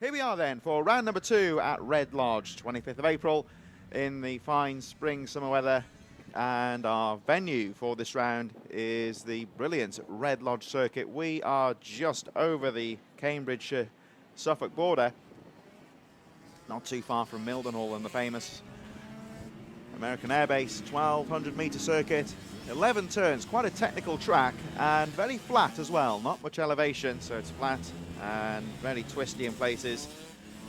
Here we are then for round number 2 at Redlodge, 25th of April in the fine spring summer weather, and our venue for this round is the brilliant Redlodge Circuit. We are just over the Cambridgeshire Suffolk border, not too far from Mildenhall and the famous American Air Base. 1200 metre circuit, 11 turns, quite a technical track and very flat as well, not much elevation, so it's flat and very twisty in places.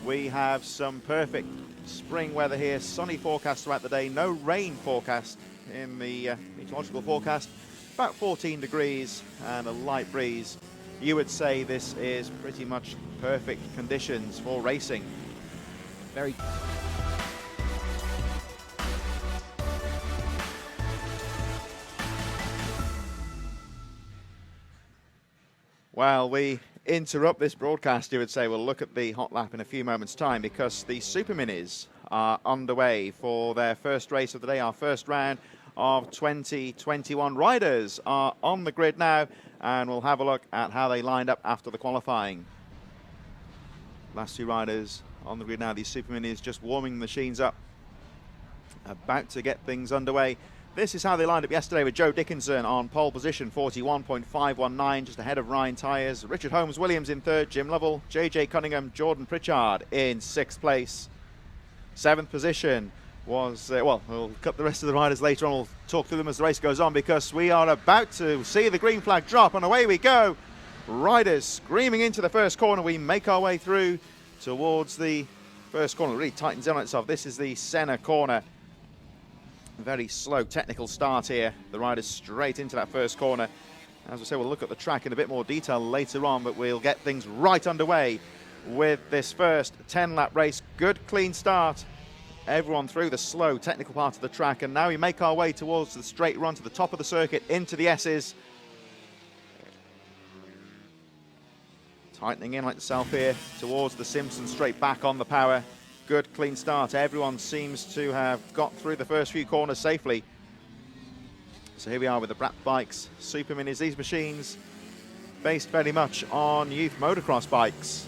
We have some perfect spring weather here, sunny forecast throughout the day, no rain forecast in the meteorological forecast, about 14 degrees and a light breeze. You would say this is pretty much perfect conditions for racing. Very well, we interrupt this broadcast, you would say. We'll look at the hot lap in a few moments' time because the Superminis are underway for their first race of the day, our first round of 2021. Riders are on the grid now, and we'll have a look at how they lined up after the qualifying. Last two riders on the grid now, these Superminis just warming the machines up, about to get things underway. This is how they lined up yesterday with Joe Dickinson on pole position, 41.519, just ahead of Ryan Tyers. Richard Holmes-Williams in third, Jim Lovell, JJ Cunningham, Jordan Pritchard in sixth place. Seventh position was, well, we'll cut the rest of the riders later on. We'll talk through them as the race goes on because we are about to see the green flag drop and away we go. Riders screaming into the first corner. We make our way through towards the first corner. It really tightens in on itself. This is the Senna corner. Very slow technical start here. The riders straight into that first corner. As I say, we'll look at the track in a bit more detail later on, but we'll get things right underway with this first 10-lap race. Good, clean start. Everyone through the slow technical part of the track, and now we make our way towards the straight run to the top of the circuit, into the S's. Tightening in like itself here towards the Simpson straight, back on the power. Good, clean start. Everyone seems to have got through the first few corners safely. So here we are with the Brat bikes, Superminis. These machines based very much on youth motocross bikes.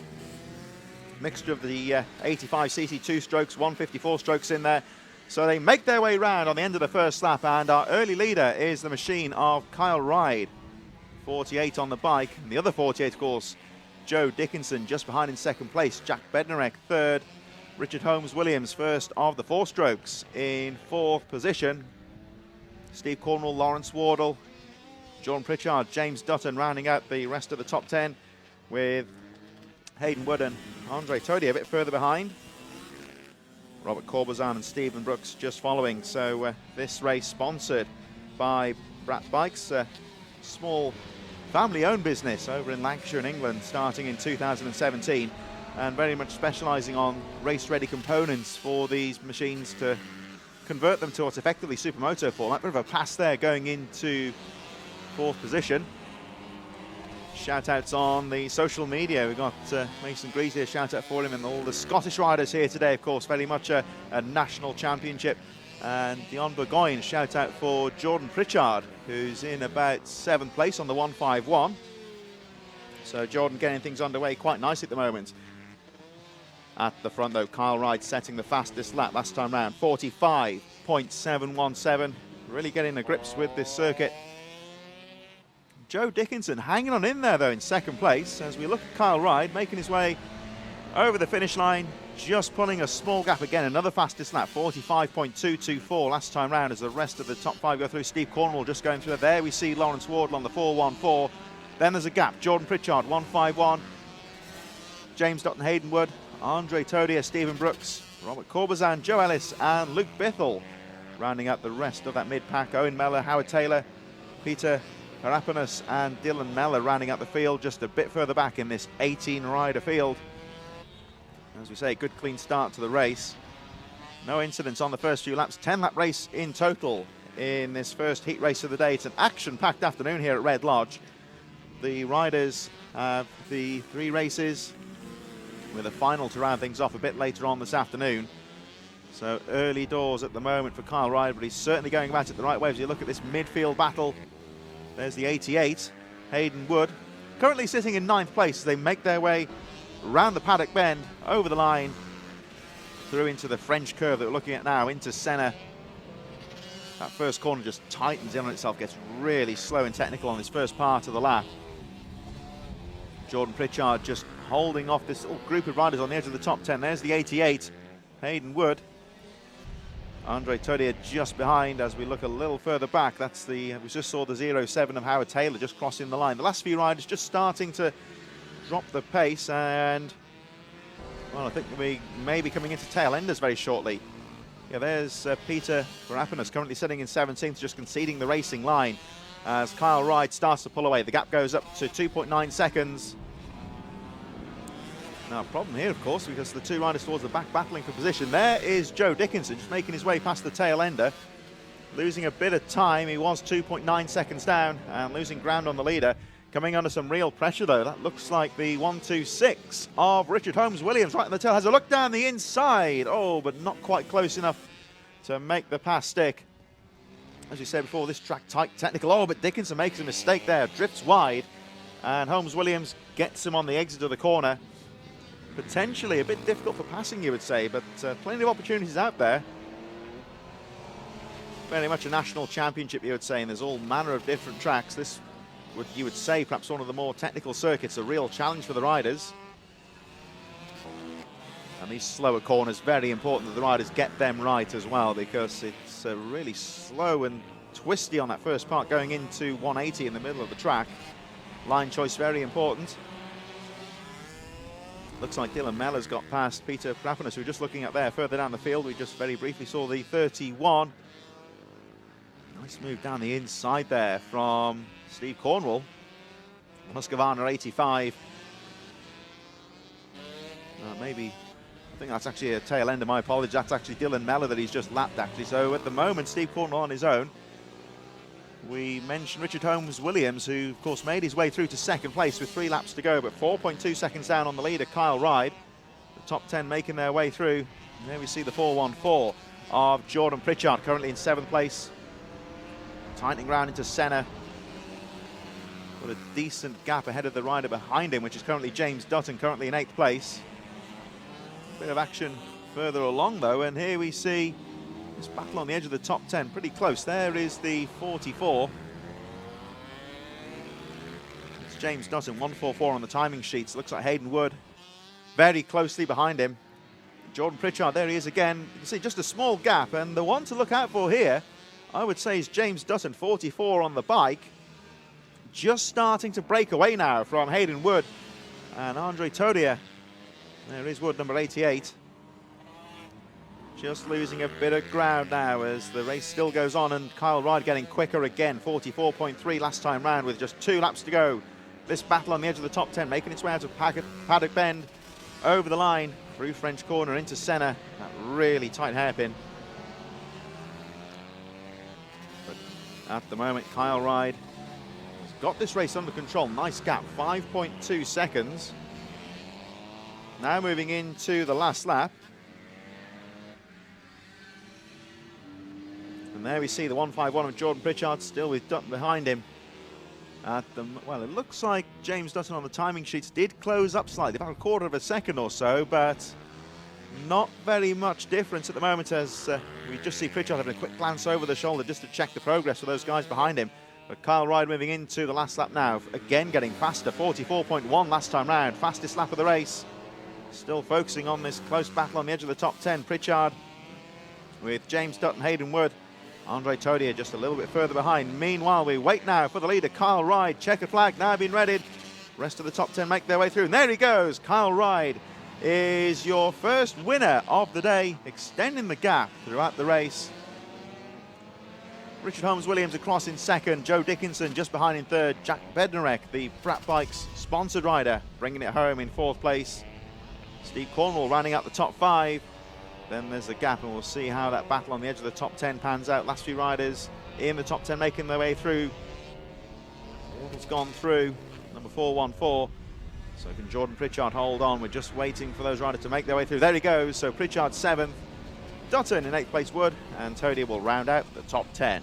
Mixture of the 85cc 2-strokes, 154 strokes in there. So they make their way round on the end of the first lap, and our early leader is the machine of Kyle Ride, 48 on the bike. And the other 48, of course, Joe Dickinson just behind in second place, Jack Bednarek third, Richard Holmes-Williams first of the 4-strokes in fourth position. Steve Cornwall, Lawrence Wardle, Jordan Pritchard, James Dutton rounding out the rest of the top 10, with Hayden Wood and Andre Todi a bit further behind. Robert Corbazan and Stephen Brooks just following. So this race sponsored by Brat Bikes, a small family-owned business over in Lancashire in England, starting in 2017. And very much specialising on race-ready components for these machines to convert them to what's effectively supermoto format. Bit of a pass there going into fourth position. Shout-outs on the social media. We've got Mason Grease here, shout-out for him, and all the Scottish riders here today, of course, very much a national championship. And Dion Burgoyne, shout-out for Jordan Pritchard, who's in about 7th place on the 151. So Jordan getting things underway quite nicely at the moment. At the front, though, Kyle Ride setting the fastest lap last time round, 45.717. Really getting the grips with this circuit. Joe Dickinson hanging on in there, though, in second place. As we look at Kyle Ride making his way over the finish line, just pulling a small gap again. Another fastest lap, 45.224 last time round, as the rest of the top 5 go through. Steve Cornwall just going through there. We see Lawrence Wardle on the 414. Then there's a gap. Jordan Pritchard, 151. James Dutton, Hayden Wood, Andre Todia, Stephen Brooks, Robert Corbazan, Joe Ellis and Luke Bithell rounding out the rest of that mid-pack. Owen Mellor, Howard Taylor, Peter Harapanis and Dylan Mellor rounding out the field just a bit further back in this 18-rider field. As we say, good clean start to the race. No incidents on the first few laps. 10-lap race in total in this first heat race of the day. It's an action-packed afternoon here at Redlodge. The riders have the 3 races, with a final to round things off a bit later on this afternoon. So early doors at the moment for Kyle Ride, but he's certainly going about it the right way. As you look at this midfield battle, there's the 88, Hayden Wood, currently sitting in 9th place as they make their way round the paddock bend, over the line, through into the French curve that we're looking at now, into Senna. That first corner just tightens in on itself, gets really slow and technical on this first part of the lap. Jordan Pritchard just holding off this little group of riders on the edge of the top 10. There's the 88, Hayden Wood. Andre Todier just behind as we look a little further back. That's the, we just saw the 07 of Howard Taylor just crossing the line. The last few riders just starting to drop the pace, and well, I think we may be coming into tail enders very shortly. Yeah, there's Peter Verapanos currently sitting in 17th, just conceding the racing line as Kyle Wright starts to pull away. The gap goes up to 2.9 seconds. Now, problem here, of course, because the two riders towards the back battling for position. There is Joe Dickinson just making his way past the tail ender, losing a bit of time. He was 2.9 seconds down and losing ground on the leader. Coming under some real pressure, though. That looks like the 1-2-6 of Richard Holmes Williams right on the tail. Has a look down the inside. Oh, but not quite close enough to make the pass stick. As we said before, this track tight, technical. Oh, but Dickinson makes a mistake there. Drifts wide. And Holmes Williams gets him on the exit of the corner. Potentially a bit difficult for passing, you would say, but plenty of opportunities out there. Very much a national championship, you would say, and there's all manner of different tracks. This, you would say, perhaps one of the more technical circuits, a real challenge for the riders. And these slower corners, very important that the riders get them right as well, because it's really slow and twisty on that first part going into 180 in the middle of the track. Line choice very important. Looks like Dylan Mellor's got past Peter Verapanos, who we're just looking at there further down the field. We just very briefly saw the 31. Nice move down the inside there from Steve Cornwall. Muscovana 85. Maybe, I think that's actually a tail ender, my apologies. That's actually Dylan Mellor that he's just lapped, actually. So at the moment, Steve Cornwall on his own. We mentioned Richard Holmes Williams, who of course made his way through to second place with 3 laps to go, but 4.2 seconds down on the leader, Kyle Wright. The top 10 making their way through. And there we see the 414 of Jordan Pritchard, currently in 7th place. Tightening round into Senna. Got a decent gap ahead of the rider behind him, which is currently James Dutton, currently in 8th place. Bit of action further along though, and here we see this battle on the edge of the top 10, pretty close. There is the 44. It's James Dutton, 144 on the timing sheets. Looks like Hayden Wood very closely behind him. Jordan Pritchard, there he is again. You can see just a small gap, and the one to look out for here, I would say, is James Dutton, 44 on the bike. Just starting to break away now from Hayden Wood and Andre Todier. There is Wood, number 88. Just losing a bit of ground now as the race still goes on, and Kyle Wright getting quicker again, 44.3 last time round with just 2 laps to go. This battle on the edge of the top 10, making its way out of paddock bend, over the line, through French corner into Senna, that really tight hairpin. But at the moment, Kyle Wright has got this race under control. Nice gap, 5.2 seconds. Now moving into the last lap. And there we see the 151 of Jordan Pritchard, still with Dutton behind him. Well, it looks like James Dutton on the timing sheets did close up slightly, about a quarter of a second or so, but not very much difference at the moment, as we just see Pritchard having a quick glance over the shoulder just to check the progress for those guys behind him. But Kyle Wright moving into the last lap now, again getting faster, 44.1 last time round, fastest lap of the race. Still focusing on this close battle on the edge of the top 10. Pritchard with James Dutton, Hayden Wood, Andre Todier just a little bit further behind. Meanwhile, we wait now for the leader, Kyle Wright. Checkered flag now been readied. Rest of the top 10 make their way through. And there he goes. Kyle Wright is your first winner of the day, extending the gap throughout the race. Richard Holmes Williams across in second. Joe Dickinson just behind in third. Jack Bednarek, the Frat Bikes sponsored rider, bringing it home in 4th place. Steve Cornwall rounding out the top 5. Then there's a gap, and we'll see how that battle on the edge of the top 10 pans out. Last few riders in the top 10 making their way through. Wardle's gone through, number 414. So can Jordan Pritchard hold on? We're just waiting for those riders to make their way through. There he goes. So Pritchard 7th, Dutton in 8th place, Wood, and Todier will round out the top 10.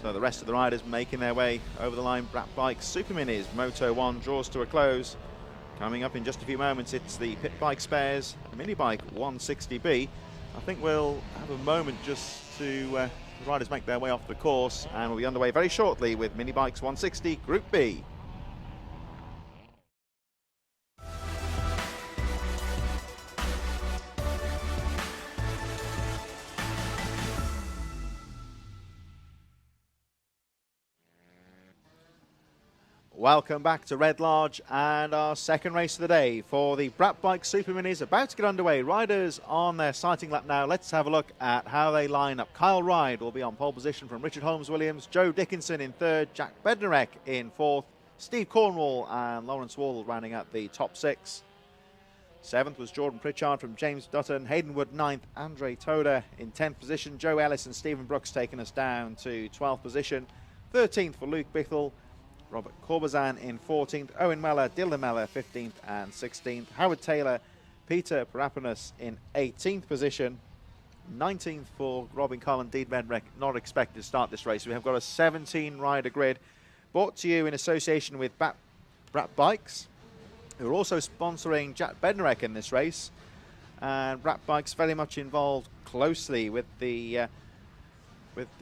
So the rest of the riders making their way over the line. Brap Bikes, Superminis, Moto 1 draws to a close. Coming up in just a few moments, it's the Pit Bike Spares, the Mini Bike 160B. I think we'll have a moment just to the riders make their way off the course, and we'll be underway very shortly with Mini Bikes 160 Group B. Welcome back to Redlodge and our second race of the day for the Brap Bike Superminis about to get underway. Riders on their sighting lap now. Let's have a look at how they line up. Kyle Ride will be on pole position from Richard Holmes-Williams, Joe Dickinson in third, Jack Bednarek in fourth, Steve Cornwall and Lawrence Wardle rounding out the top six. Seventh was Jordan Pritchard from James Dutton, Hayden Wood ninth, Andre Toda in 10th position, Joe Ellis and Stephen Brooks taking us down to 12th position. 13th for Luke Bithell, Robert Corbazan in 14th, Owen Meller, Dylan Meller 15th and 16th, Howard Taylor, Peter Parapanos in 18th position, 19th for Robin Cullen, Dean Bednarek, not expected to start this race. We have got a 17 rider grid brought to you in association with Brap Bikes, who are also sponsoring Jack Bednarek in this race, and Brap Bikes very much involved closely with the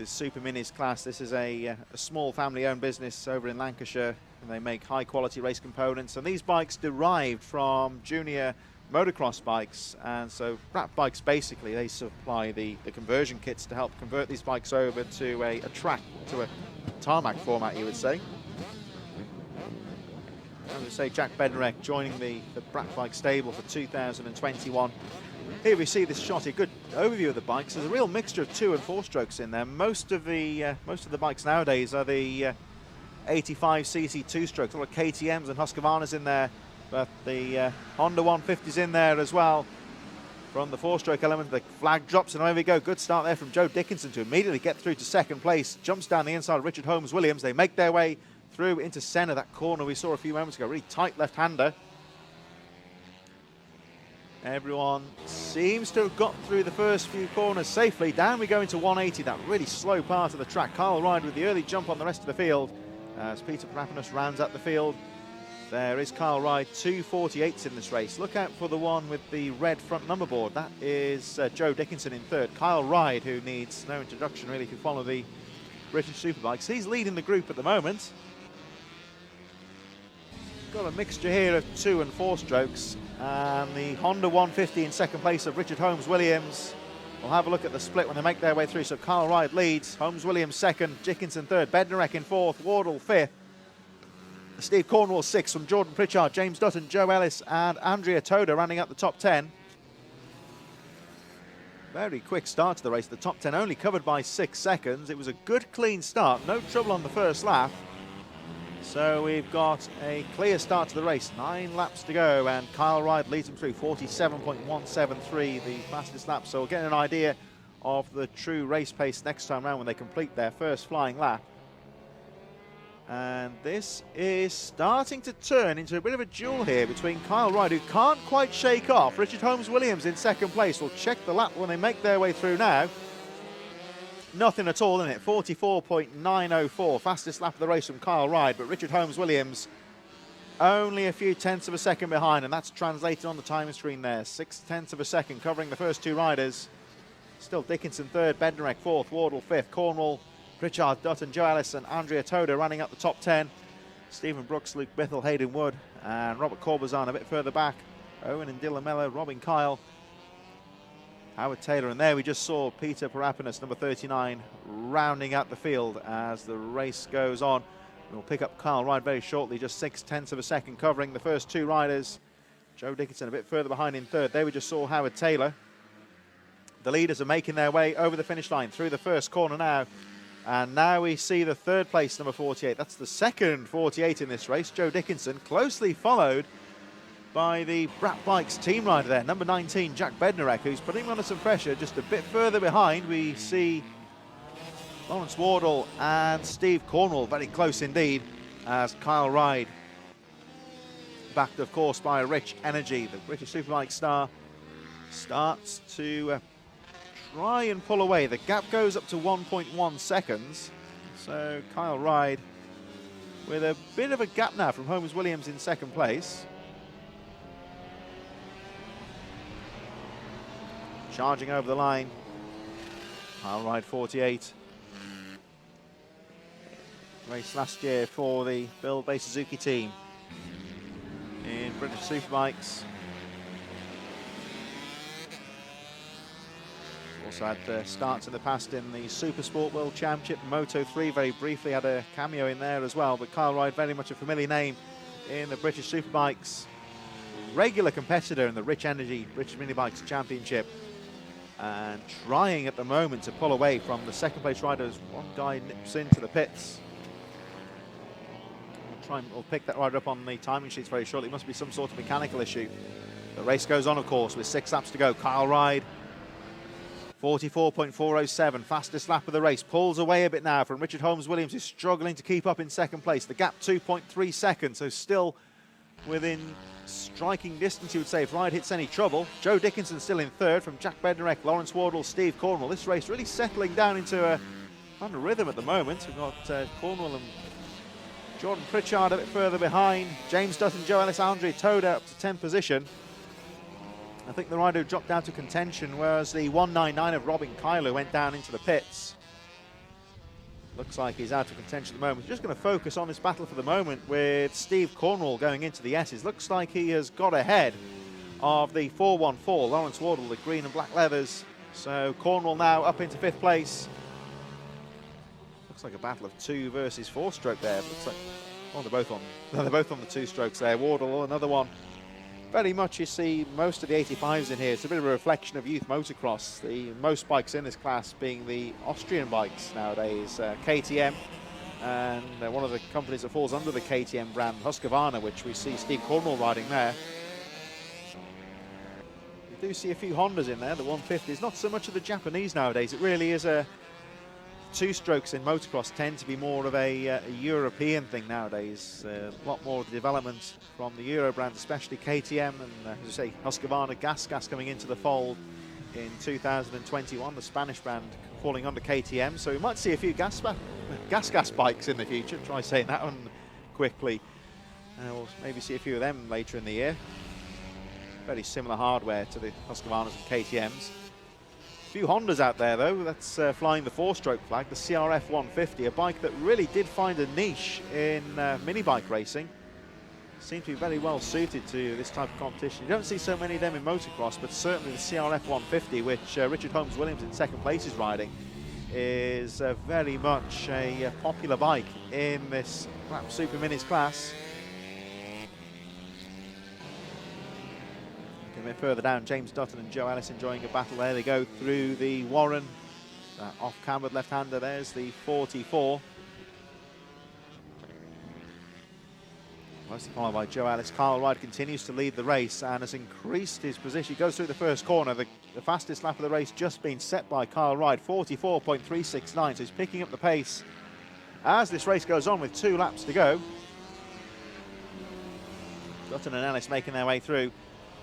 Superminis class. This is a small family-owned business over in Lancashire, and they make high-quality race components. And these bikes derived from junior motocross bikes, and so Brap Bikes basically they supply the conversion kits to help convert these bikes over to a track, to a tarmac format, you would say. As I say, Jack Bednarek joining the Brap Bike stable for 2021. Here we see this shot, a good overview of the bikes. There's a real mixture of 2- and 4-strokes in there. Most of the bikes nowadays are the 85cc 2-strokes. A lot of KTMs and Husqvarnas in there, but the Honda 150's in there as well. From the 4-stroke element, the flag drops, and away we go. Good start there from Joe Dickinson to immediately get through to second place. Jumps down the inside of Richard Holmes-Williams. They make their way through into centre, that corner we saw a few moments ago. Really tight left-hander. Everyone seems to have got through the first few corners safely. Down we go into 180, that really slow part of the track. Kyle Ride with the early jump on the rest of the field as Peter Parapanos rounds out the field. There is Kyle Ride, 2:48s in this race. Look out for the one with the red front number board. That is Joe Dickinson in third. Kyle Ride, who needs no introduction really if you follow the British Superbikes. He's leading the group at the moment. Got a mixture here of 2- and 4-strokes. And the Honda 150 in second place of Richard Holmes-Williams. We'll have a look at the split when they make their way through. So Kyle Ride leads, Holmes-Williams second, Dickinson third, Bednarek in fourth, Wardle fifth. Steve Cornwall sixth from Jordan Pritchard, James Dutton, Joe Ellis and Andrea Toda running up the top 10. Very quick start to the race. The top 10 only covered by 6 seconds. It was a good clean start, no trouble on the first lap. So we've got a clear start to the race, 9 laps to go, and Kyle Ride leads them through 47.173, the fastest lap. So we'll get an idea of the true race pace next time round when they complete their first flying lap. And this is starting to turn into a bit of a duel here between Kyle Ride, who can't quite shake off Richard Holmes-Williams in second place. We'll check the lap when they make their way through now. Nothing at all in it, 44.904, fastest lap of the race from Kyle Ride, but Richard Holmes-Williams only a few tenths of a second behind, and that's translated on the timing screen there. 0.6 of a second covering the first 2 riders. Still Dickinson third, Bednarek fourth, Wardle fifth, Cornwall, Pritchard, Dutton, Joe Ellis and Andrea Toda running up the top 10. Stephen Brooks, Luke Bithell, Hayden Wood and Robert Corbazan a bit further back. Owen and Dylan Meller, Robin Kyle, Howard Taylor, and there we just saw Peter Parapanos, number 39, rounding out the field as the race goes on. We'll pick up Kyle Ride very shortly, just 0.6 of a second covering the first 2 riders. Joe Dickinson a bit further behind in third. There we just saw Howard Taylor. The leaders are making their way over the finish line through the first corner now. And now we see the third place, number 48. That's the second 48 in this race. Joe Dickinson, closely followed by the Brap Bikes team rider there, number 19, Jack Bednarek, who's putting him under some pressure. Just a bit further behind, we see Lawrence Wardle and Steve Cornwall very close indeed, as Kyle Ride, backed of course by Rich Energy, the British Superbike star, starts to try and pull away. The gap goes up to 1.1 seconds. So Kyle Ryde with a bit of a gap now from Holmes Williams in second place. Charging over the line, Kyle Ryde 48. Race last year for the Bill Bay Suzuki team in British Superbikes. Also had starts in the past in the Super Sport World Championship, Moto 3, very briefly had a cameo in there as well, but Kyle Ryde very much a familiar name in the British Superbikes. Regular competitor in the Rich Energy British Minibikes Championship, and trying at the moment to pull away from the second place rider as one guy nips into the pits. We'll pick that rider up on the timing sheets very shortly. It must be some sort of mechanical issue. The race goes on, of course, with 6 laps to go. Kyle Ryde, 44.407, fastest lap of the race. Pulls away a bit now from Richard Holmes Williams, who's struggling to keep up in second place. The gap 2.3 seconds, so still within striking distance, you would say, if Ryde hits any trouble. Joe Dickinson still in third from Jack Bednarek, Lawrence Wardle, Steve Cornwall. This race really settling down into a kind of rhythm at the moment. We've got Cornwall and Jordan Pritchard a bit further behind. James Dutton, Joe Ellis, Andre Toda up to 10th position. I think the rider who dropped down to contention was the 199 of Robin Kyle, who went down into the pits. Looks like he's out of contention at the moment. He's just going to focus on this battle for the moment with Steve Cornwall going into the S's. Looks like he has got ahead of the 414, Lawrence Wardle, the green and black leathers. So Cornwall now up into 5th place. Looks like a battle of 2 versus 4 stroke there. Looks like, oh, they're both on the 2 strokes there. Wardle, another one. Very much you see most of the 85s in here. It's a bit of a reflection of youth motocross. The most bikes in this class being the Austrian bikes nowadays, KTM, and one of the companies that falls under the KTM brand, Husqvarna, which we see Steve Cornwall riding there. We do see a few Hondas in there, the 150s. Not so much of the Japanese nowadays. It really is a 2 strokes in motocross tend to be more of a European thing nowadays. A lot more of the development from the Euro brands, especially KTM, and as I say, Husqvarna Gas coming into the fold in 2021, the Spanish brand falling under KTM. So we might see a few gas bikes in the future. Try saying that one quickly. We'll maybe see a few of them later in the year. Very similar hardware to the Husqvarnas and KTMs. Few Hondas out there though, that's flying the 4-stroke flag, the CRF 150, a bike that really did find a niche in mini bike racing. Seems to be very well suited to this type of competition. You don't see so many of them in motocross, but certainly the CRF 150, which Richard Holmes Williams in 2nd place is riding, is very much a popular bike in this Superminis class. A bit further down, James Dutton and Joe Ellis enjoying a battle there. They go through the Warren, off-cambered left-hander. There's the 44. Mostly followed by Joe Ellis. Kyle Ryde continues to lead the race and has increased his position. He goes through the first corner. The fastest lap of the race just been set by Kyle Ryde, 44.369. So he's picking up the pace as this race goes on with 2 laps to go. Dutton and Ellis making their way through.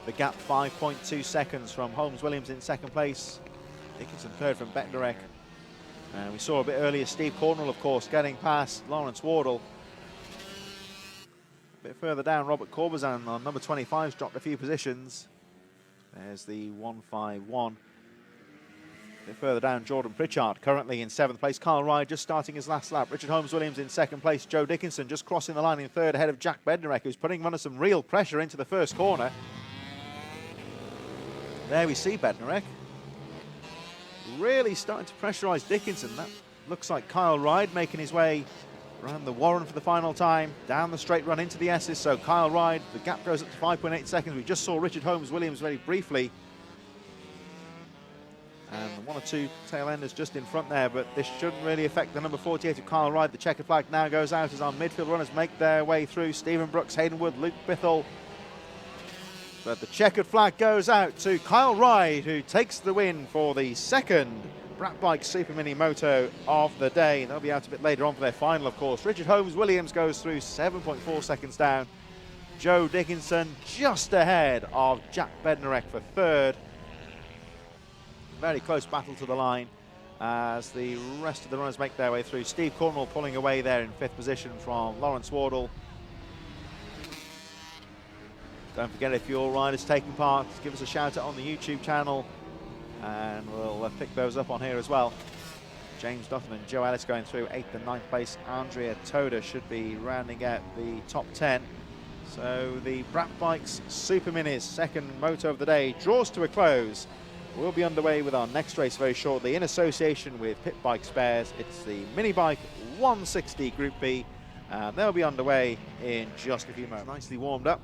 The gap 5.2 seconds from Holmes Williams in 2nd place. Dickinson 3rd from Bednarek. And we saw a bit earlier Steve Cornwall, of course, getting past Lawrence Wardle. A bit further down, Robert Corbazan on number 25's dropped a few positions. There's the 151. A bit further down, Jordan Pritchard currently in 7th place. Kyle Ryde just starting his last lap. Richard Holmes Williams in 2nd place. Joe Dickinson just crossing the line in 3rd ahead of Jack Bednarek, who's putting him under some real pressure into the first corner. There we see Bednarek really starting to pressurise Dickinson. That looks like Kyle Ryde making his way around the Warren for the final time, down the straight run into the S's. So Kyle Ryde, the gap goes up to 5.8 seconds. We just saw Richard Holmes Williams very briefly. And 1 or 2 tail enders just in front there, but this shouldn't really affect the number 48 of Kyle Ryde. The checkered flag now goes out as our midfield runners make their way through. Stephen Brooks, Hayden Wood, Luke Bithell. But the checkered flag goes out to Kyle Ryde, who takes the win for the 2nd Brat Bike Super Mini Moto of the day. They'll be out a bit later on for their final, of course. Richard Holmes Williams goes through 7.4 seconds down. Joe Dickinson just ahead of Jack Bednarek for 3rd. Very close battle to the line. as the rest of the runners make their way through. Steve Cornwall pulling away there in 5th position from Lawrence Wardle. Don't forget, if your rider's taking part, give us a shout out on the YouTube channel and we'll pick those up on here as well. James Duffin and Joe Ellis going through 8th and 9th place. Andrea Toda should be rounding out the top 10. So the Brap Bikes Superminis second moto of the day draws to a close. We'll be underway with our next race very shortly in association with Pit Bike Spares. It's the Mini Bike 160 Group B. They'll be underway in just a few moments. Nicely warmed up.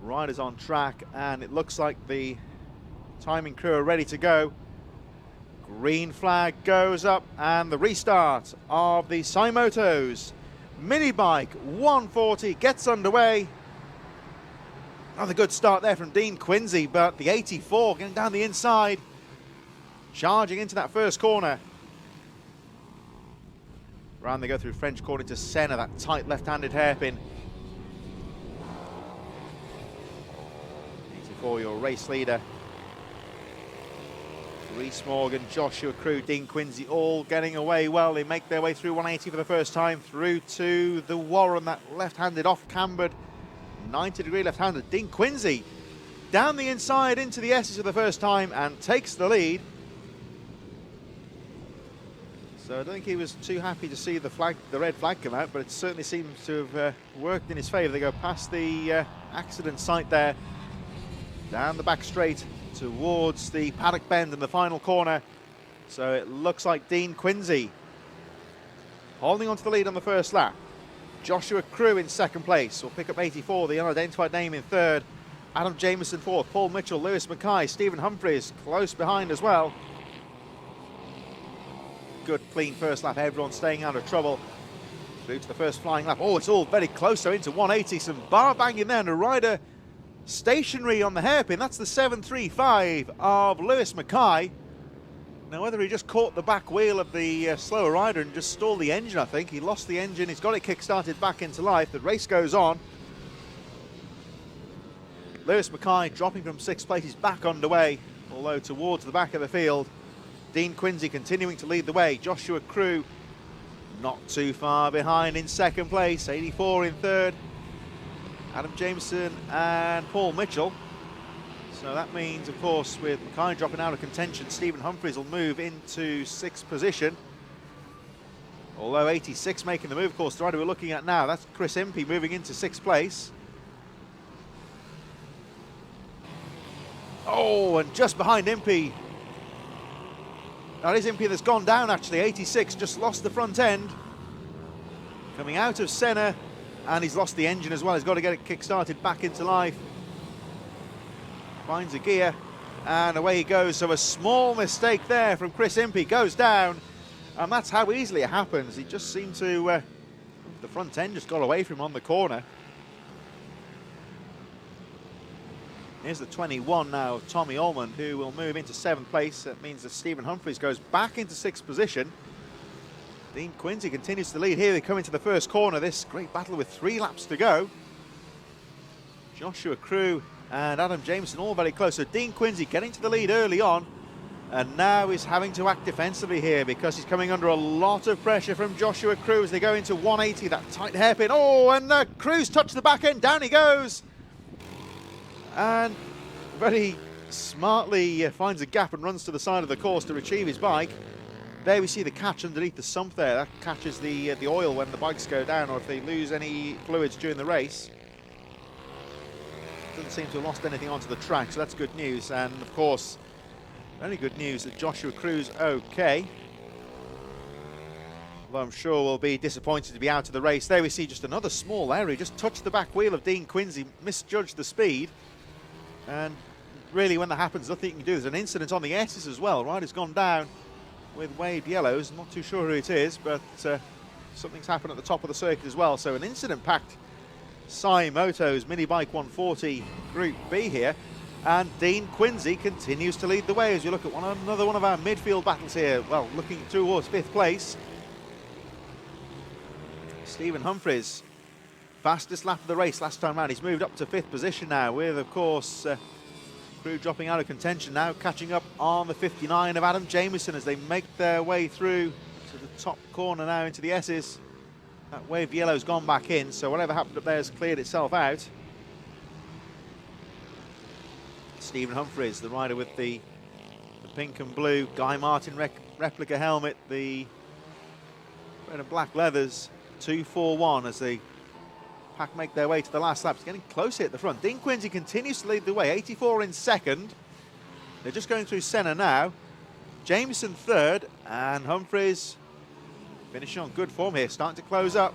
Riders on track, and it looks like the timing crew are ready to go. Green flag goes up, and the restart of the Cymotos Mini Bike 140 gets underway. Another good start there from Dean Quincy, but the 84 getting down the inside, charging into that first corner. Round they go through French Quarter to Senna, that tight left-handed hairpin. 84, your race leader. Reese Morgan, Joshua Crew, Dean Quincy, all getting away well. They make their way through 180 for the first time, through to the Warren, that left-handed off-cambered, 90-degree left-handed. Dean Quincy down the inside into the S's for the first time and takes the lead. So I don't think he was too happy to see the flag, the red flag come out, but it certainly seems to have worked in his favour. They go past the accident site there, down the back straight towards the paddock bend in the final corner. So it looks like Dean Quincy holding on to the lead on the first lap. Joshua Crew in second place will pick up 84, the unidentified name in third. Adam Jameson fourth, Paul Mitchell, Lewis Mackay, Stephen Humphreys close behind as well. Good clean first lap, everyone staying out of trouble. Through to the first flying lap. Oh, it's all very close, so into 180, some bar banging there, and a rider stationary on the hairpin. That's the 735 of Lewis Mackay. Now, whether he just caught the back wheel of the slower rider and just stalled the engine, I think. He lost the engine, he's got it kick-started back into life. The race goes on. Lewis Mackay dropping from 6th place, he's back underway, although towards the back of the field. Dean Quincy continuing to lead the way. Joshua Crew not too far behind in second place, 84 in third. Adam Jameson and Paul Mitchell. So that means, of course, with Mackay dropping out of contention, Stephen Humphreys will move into 6th position. Although 86 making the move, of course, the rider we're looking at now, that's Chris Impey moving into 6th place. Oh, and just behind Impey. Now it is Impey that's gone down, actually. 86 just lost the front end. Coming out of Senna. And he's lost the engine as well. He's got to get it kick-started back into life. Finds a gear, and away he goes. So a small mistake there from Chris Impey, goes down, and that's how easily it happens. He just seemed to, the front end just got away from him on the corner. Here's the 21 now of Tommy Ullman, who will move into 7th place. That means that Stephen Humphreys goes back into 6th position. Dean Quincy continues to lead here. They come into the first corner. This great battle with 3 laps to go. Joshua Crew and Adam Jameson all very close. So Dean Quincy getting to the lead early on, and now he's having to act defensively here because he's coming under a lot of pressure from Joshua Crew as they go into 180, that tight hairpin. Oh, and Crew's touched the back end. Down he goes. And very smartly finds a gap and runs to the side of the course to retrieve his bike. There we see the catch underneath the sump there. That catches the oil when the bikes go down or if they lose any fluids during the race. Doesn't seem to have lost anything onto the track, so that's good news. And of course, very good news that Joshua Crew's okay. Although I'm sure we'll be disappointed to be out of the race. There we see just another small error. He just touched the back wheel of Dean Quincy, misjudged the speed. And really when that happens, nothing you can do. There's an incident on the S's as well. Rider's gone down with waved yellows. I'm not too sure who it is, but something's happened at the top of the circuit as well. So an incident-packed Cymotos Mini Bike 140 Group B here. And Dean Quincy continues to lead the way as you look at another one of our midfield battles here. Well, looking towards 5th place. Stephen Humphreys, fastest lap of the race last time round. He's moved up to 5th position now with, of course, crew dropping out of contention now, catching up on the 59 of Adam Jameson as they make their way through to the top corner now into the S's. That wave yellow's gone back in, so whatever happened up there has cleared itself out. Stephen Humphries, the rider with the pink and blue Guy Martin replica helmet, the red and black leathers, 2-4-1 as the pack make their way to the last lap. It's getting close here at the front. Dean Quincy continues to lead the way, 84 in second. They're just going through Senna now. Jameson third, and Humphries finishing on good form here, starting to close up.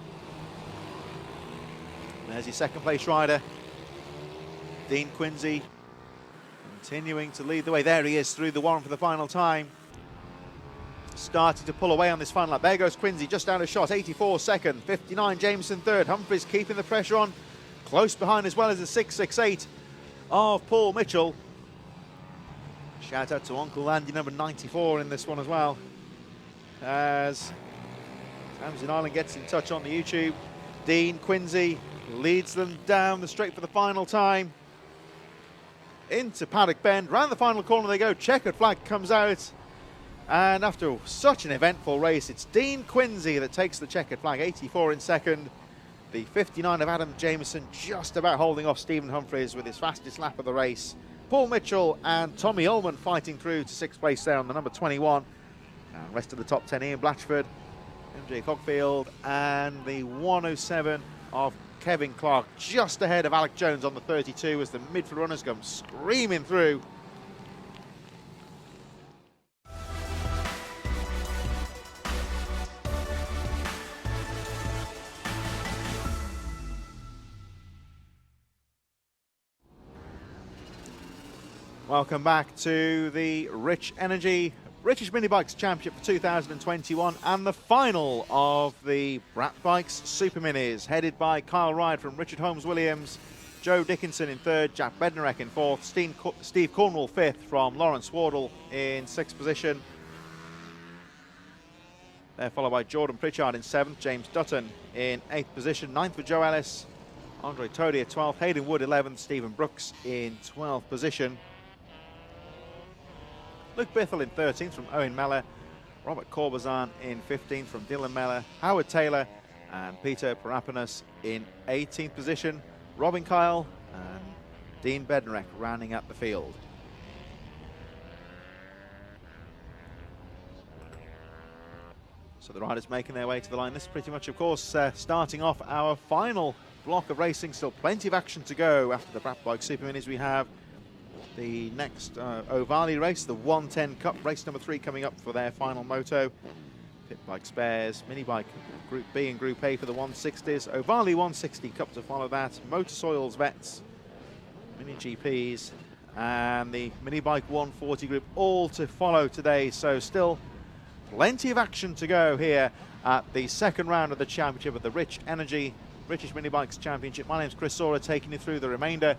There's your second place rider, Dean Quincy, continuing to lead the way. There he is through the Warren for the final time. Starting to pull away on this final lap. There goes Quincy, just out of shot, 84 second, 59 Jameson third. Humphries keeping the pressure on, close behind as well as the 668 of Paul Mitchell. Shout out to Uncle Andy, number 94 in this one as well, as Tamsin Island gets in touch on the YouTube. Dean Quincy leads them down the straight for the final time. Into Paddock Bend, round the final corner they go, checkered flag comes out. And after such an eventful race, it's Dean Quincy that takes the checkered flag, 84 in second. The 59 of Adam Jameson just about holding off Stephen Humphries with his fastest lap of the race. Paul Mitchell and Tommy Ullman fighting through to sixth place there on the number 21. And rest of the top 10, Ian Blatchford, MJ Cockfield, and the 107 of Kevin Clark just ahead of Alec Jones on the 32 as the midfield runners come screaming through. Welcome back to the Rich Energy British Mini Bikes Championship for 2021 and the final of the Brat Bikes Super Minis, headed by Kyle Ride from Richard Holmes Williams, Joe Dickinson in third, Jack Bednarek in fourth, Steve Cornwall fifth from Lawrence Wardle in sixth position. They're followed by Jordan Pritchard in seventh, James Dutton in eighth position, ninth for Joe Ellis, Andre Tody at 12th, Hayden Wood 11th, Stephen Brooks in 12th position. Luke Bithell in 13th from Owen Meller, Robert Corbazan in 15th from Dylan Meller, Howard Taylor and Peter Parapanas in 18th position, Robin Kyle and Dean Bednarek rounding out the field. So the riders making their way to the line. This is pretty much, of course, starting off our final block of racing. Still plenty of action to go after the Brat Bike Super Minis. We have the next O'Varley race, the 110 Cup, race number 3 coming up for their final moto. Pit Bike Spares, Mini Bike Group B and Group A for the 160s, O'Varley 160 Cup to follow that, Motor Soils Vets, Mini GPs, and the Mini Bike 140 Group all to follow today. So still plenty of action to go here at the second round of the championship of the Rich Energy British Mini Bikes Championship. My name's Chris Sora, taking you through the remainder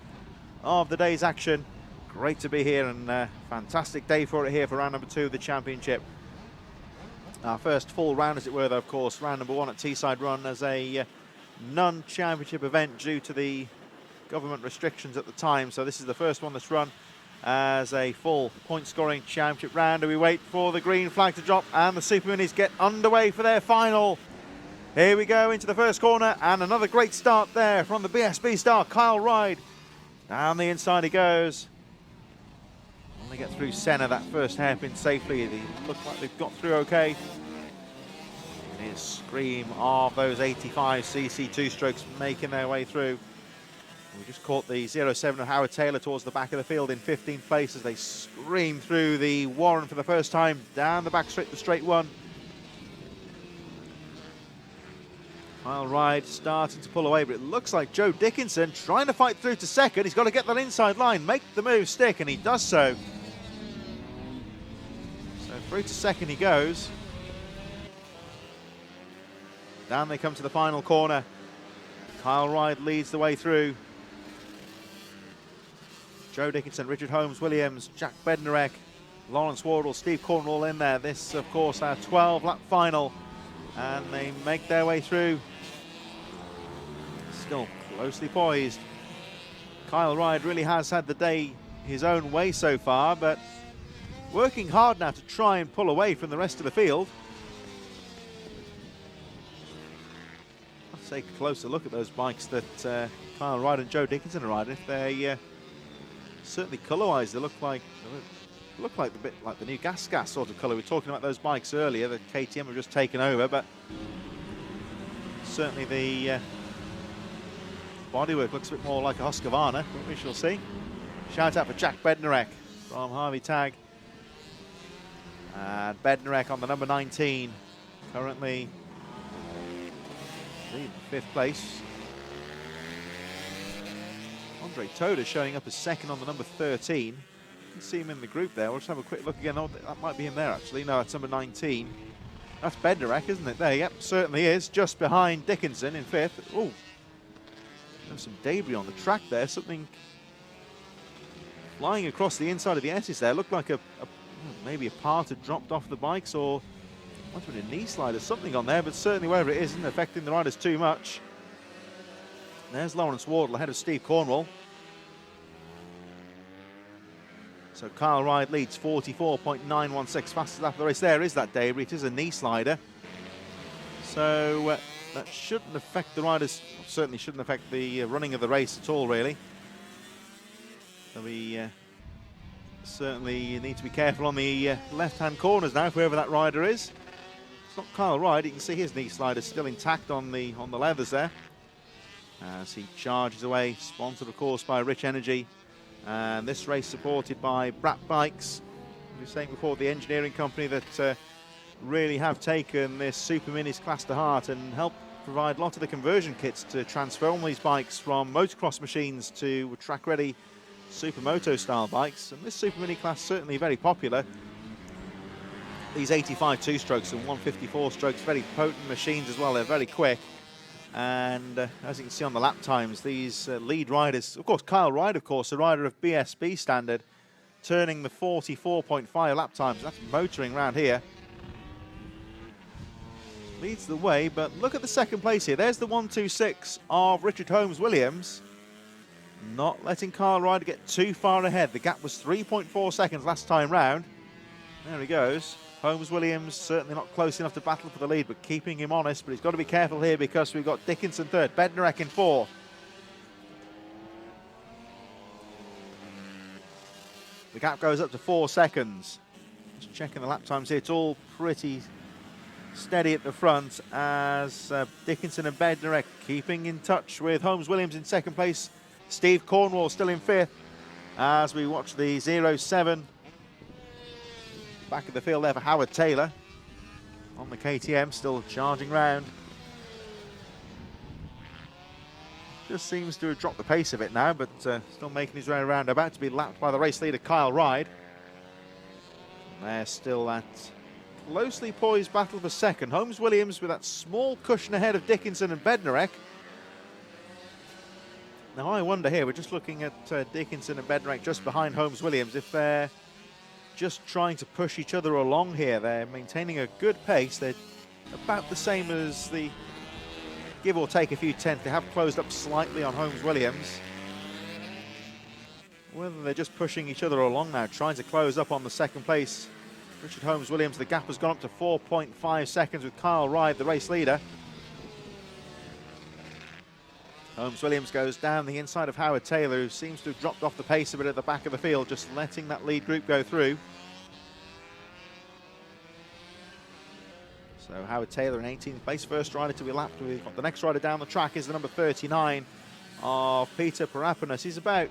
of the day's action. Great to be here, and fantastic day for it here for round number 2 of the championship. Our first full round, as it were, though, of course, round number 1 at Teesside Run as a non-championship event due to the government restrictions at the time. So this is the first one that's run as a full point-scoring championship round. And we wait for the green flag to drop, and the Super Minis get underway for their final. Here we go into the first corner, and another great start there from the BSB star, Kyle Ride. Down the inside he goes. They get through Senna, that first hairpin safely. They look like they've got through okay. And here's scream of those 85cc two-strokes making their way through. We just caught the 07 of Howard Taylor towards the back of the field in 15th place as they scream through the Warren for the first time, down the back straight, the straight one. Kyle Ride starting to pull away, but it looks like Joe Dickinson trying to fight through to second. He's got to get that inside line, make the move stick, and he does so. So through to second he goes. Down they come to the final corner. Kyle Ride leads the way through. Joe Dickinson, Richard Holmes Williams, Jack Bednarek, Lawrence Wardle, Steve Cornwall in there. This, of course, our 12-lap final. And they make their way through. Still closely poised. Kyle Ride really has had the day his own way so far, but working hard now to try and pull away from the rest of the field. Let's take a closer look at those bikes that Kyle Wright and Joe Dickinson are riding. If they certainly colour-wise, they look like a bit like the new gas sort of colour. We were talking about those bikes earlier that KTM have just taken over, but certainly the bodywork looks a bit more like a Husqvarna, but we shall see. Shout out for Jack Bednarek from Harvey Tag. And Bednarek on the number 19, currently in 5th place. Andre Toda showing up as second on the number 13. You can see him in the group there. We'll just have a quick look again. Oh, that might be him there, actually. No, it's number 19. That's Bednarek, isn't it? There, yep, certainly is. Just behind Dickinson in 5th. Oh, there's some debris on the track there. Something flying across the inside of the S's there. Looked like maybe a part had dropped off the bikes, or might have been a knee slide or something on there, but certainly wherever it isn't affecting the riders too much. There's Lawrence Wardle ahead of Steve Cornwall. So Kyle Wright leads 44.916, fastest lap of the race. There is that debris. It is a knee slider. So that shouldn't affect the riders, certainly shouldn't affect the running of the race at all, really. So we certainly need to be careful on the left-hand corners now, whoever that rider is. It's not Kyle Wright. You can see his knee slider still intact on the leathers there, as he charges away, sponsored of course by Rich Energy, and this race supported by Brap Bikes. We were saying before, the engineering company that really have taken this Superminis class to heart and helped provide a lot of the conversion kits to transform these bikes from motocross machines to track-ready Supermoto style bikes. And this Supermini class certainly very popular. These 85 two-strokes and 154 strokes, very potent machines as well. They're very quick. And as you can see on the lap times, these lead riders, of course, Kyle Wright, of course, a rider of BSB standard, turning the 44.5 lap times. That's motoring around here. Leads the way, but look at the second place here. There's the 126 of Richard Holmes Williams. Not letting Kyle Wright get too far ahead. The gap was 3.4 seconds last time round. There he goes. Holmes Williams certainly not close enough to battle for the lead, but keeping him honest. But he's got to be careful here because we've got Dickinson third, Bednarek in 4. The gap goes up to 4 seconds. Just checking the lap times here. It's all pretty steady at the front as Dickinson and Bednarek keeping in touch with Holmes Williams in second place. Steve Cornwall still in 5th as we watch the 07. Back of the field there for Howard Taylor on the KTM, still charging round. Just seems to have dropped the pace of it now, but still making his way around. About to be lapped by the race leader, Kyle Wright. And there's still that closely poised battle for second. Holmes Williams with that small cushion ahead of Dickinson and Bednarek. Now I wonder here, we're just looking at Dickinson and Bednarek just behind Holmes Williams, if they're just trying to push each other along here. They're maintaining a good pace. They're about the same as the, give or take a few tenths. They have closed up slightly on Holmes Williams. Whether they're just pushing each other along now, trying to close up on the second place Richard Holmes Williams. The gap has gone up to 4.5 seconds with Kyle Wright, the race leader. Holmes Williams goes down the inside of Howard Taylor, who seems to have dropped off the pace a bit at the back of the field, just letting that lead group go through. So Howard Taylor in 18th place, first rider to be lapped. We've got the next rider down the track is the number 39 of Peter Parapanis. He's about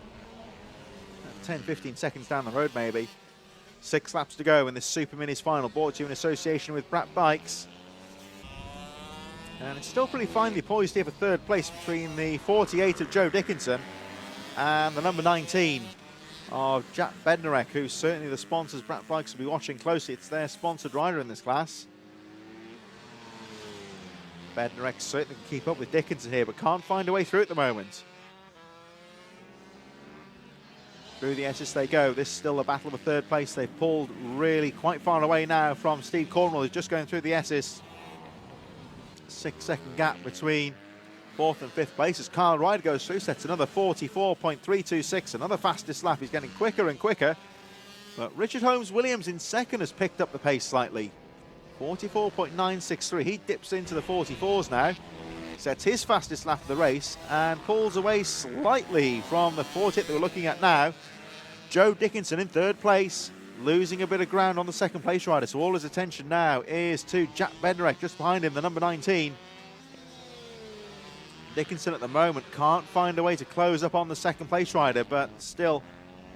10-15 seconds down the road maybe. 6 laps to go in this Superminis final, brought to you in association with Brap Bikes. And it's still pretty finely poised here for third place between the 48 of Joe Dickinson and the number 19 of Jack Bednarek, who's certainly the sponsors Brap Bikes will be watching closely. It's their sponsored rider in this class. Bednarek certainly can keep up with Dickinson here, but can't find a way through at the moment. Through the S's they go. This is still a battle for third place. They've pulled really quite far away now from Steve Cornwall, who's just going through the S's. 6-second gap between 4th and 5th place as Kyle Ryder goes through, sets another 44.326, another fastest lap. He's getting quicker and quicker. But Richard Holmes-Williams in 2nd has picked up the pace slightly. 44.963. He dips into the 44s now. Sets his fastest lap of the race and pulls away slightly from the 40th that we're looking at now. Joe Dickinson in 3rd place, losing a bit of ground on the 2nd place rider. So all his attention now is to Jack Bednarek just behind him, the number 19. Dickinson at the moment can't find a way to close up on the 2nd place rider, but still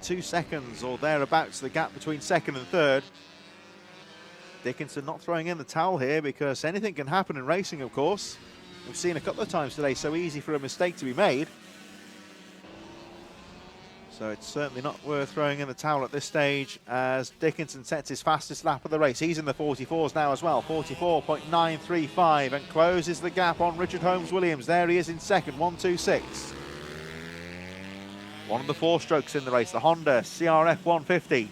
2 seconds or thereabouts the gap between 2nd and 3rd. Dickinson not throwing in the towel here because anything can happen in racing, of course. We've seen a couple of times today, so easy for a mistake to be made. So it's certainly not worth throwing in the towel at this stage as Dickinson sets his fastest lap of the race. He's in the 44s now as well, 44.935, and closes the gap on Richard Holmes-Williams. There he is in 2nd, 1.26. One of the 4-strokes in the race, the Honda CRF 150.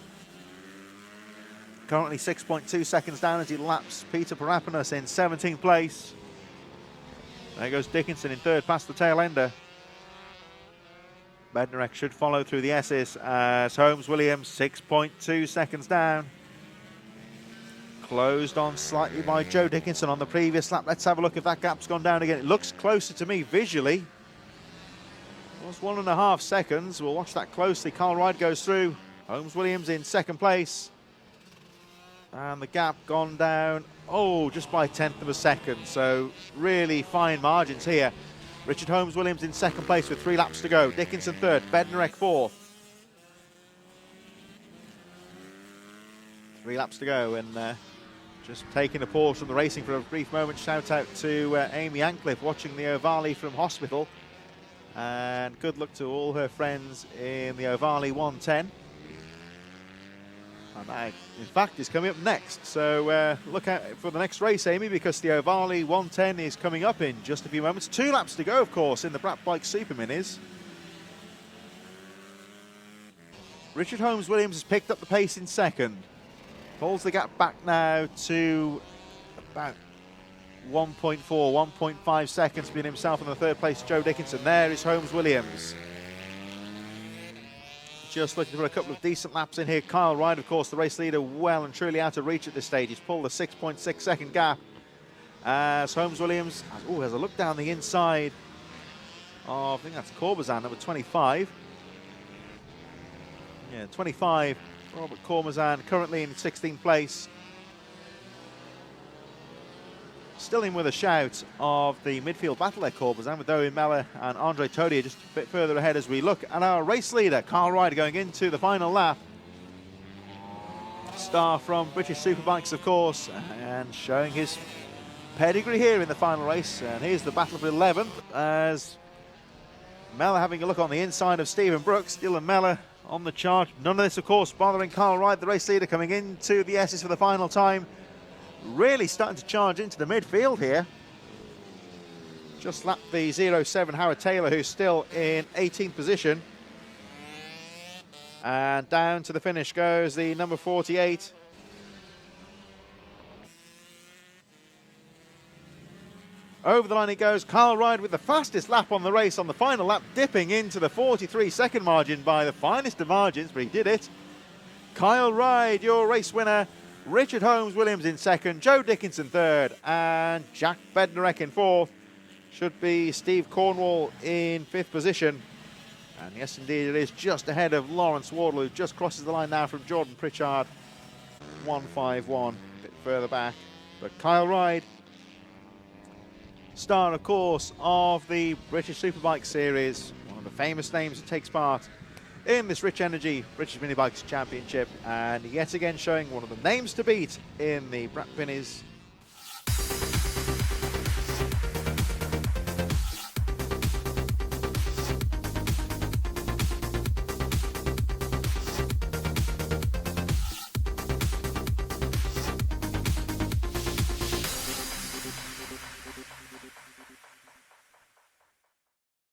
Currently 6.2 seconds down as he laps Peter Parapanos in 17th place. There goes Dickinson in 3rd past the tail ender. Bednarek should follow through the S's as Holmes-Williams 6.2 seconds down. Closed on slightly by Joe Dickinson on the previous lap. Let's have a look if that gap's gone down again. It looks closer to me visually. It was 1.5 seconds. We'll watch that closely. Kyle Ryder goes through. Holmes-Williams in 2nd place. And the gap gone down, just by 1/10 of a second. So really fine margins here. Richard Holmes-Williams in 2nd place with 3 laps to go. Dickinson 3rd, Bednarek 4th. 3 laps to go, and just taking a pause from the racing for a brief moment. Shout out to Amy Ancliffe watching the Ovale from hospital. And good luck to all her friends in the Ovale 110. And that, in fact, is coming up next. So look out for the next race, Amy, because the Ovale 110 is coming up in just a few moments. 2 laps to go, of course, in the Brat Bike Superminis. Richard Holmes-Williams has picked up the pace in 2nd. Pulls the gap back now to about 1.4, 1.5 seconds between himself and the 3rd place, Joe Dickinson. There is Holmes-Williams. Just looking for a couple of decent laps in here. Kyle Ryder, of course, the race leader, well and truly out of reach at this stage. He's pulled a 6.6 second gap as Holmes-Williams has a look down the inside of, I think that's Corbazan, number 25. Yeah, 25, Robert Corbazan, currently in 16th place. Still in with a shout of the midfield battle there, Corbazan, with Owen Mellor and Andre Todier just a bit further ahead as we look at our race leader, Kyle Ryder, going into the final lap. Star from British Superbikes, of course, and showing his pedigree here in the final race. And here's the battle for 11th as Mellor having a look on the inside of Stephen Brooks. Dylan Mellor on the charge. None of this, of course, bothering Kyle Ryder, the race leader, coming into the S's for the final time. Really starting to charge into the midfield here. Just lapped the 07 Howard Taylor, who's still in 18th position. And down to the finish goes the number 48. Over the line it goes. Kyle Ryder with the fastest lap on the race on the final lap, dipping into the 43-second margin by the finest of margins, but he did it. Kyle Ryder, your race winner. Richard Holmes-Williams in 2nd, Joe Dickinson 3rd, and Jack Bednarek in 4th. Should be Steve Cornwall in 5th position. And yes, indeed, it is just ahead of Lawrence Wardle, who just crosses the line now from Jordan Pritchard. 151, a bit further back. But Kyle Ryder, star, of course, of the British Superbike Series, one of the famous names that takes part in this Rich Energy British Minibikes Championship, and yet again showing one of the names to beat in the Brat Binnies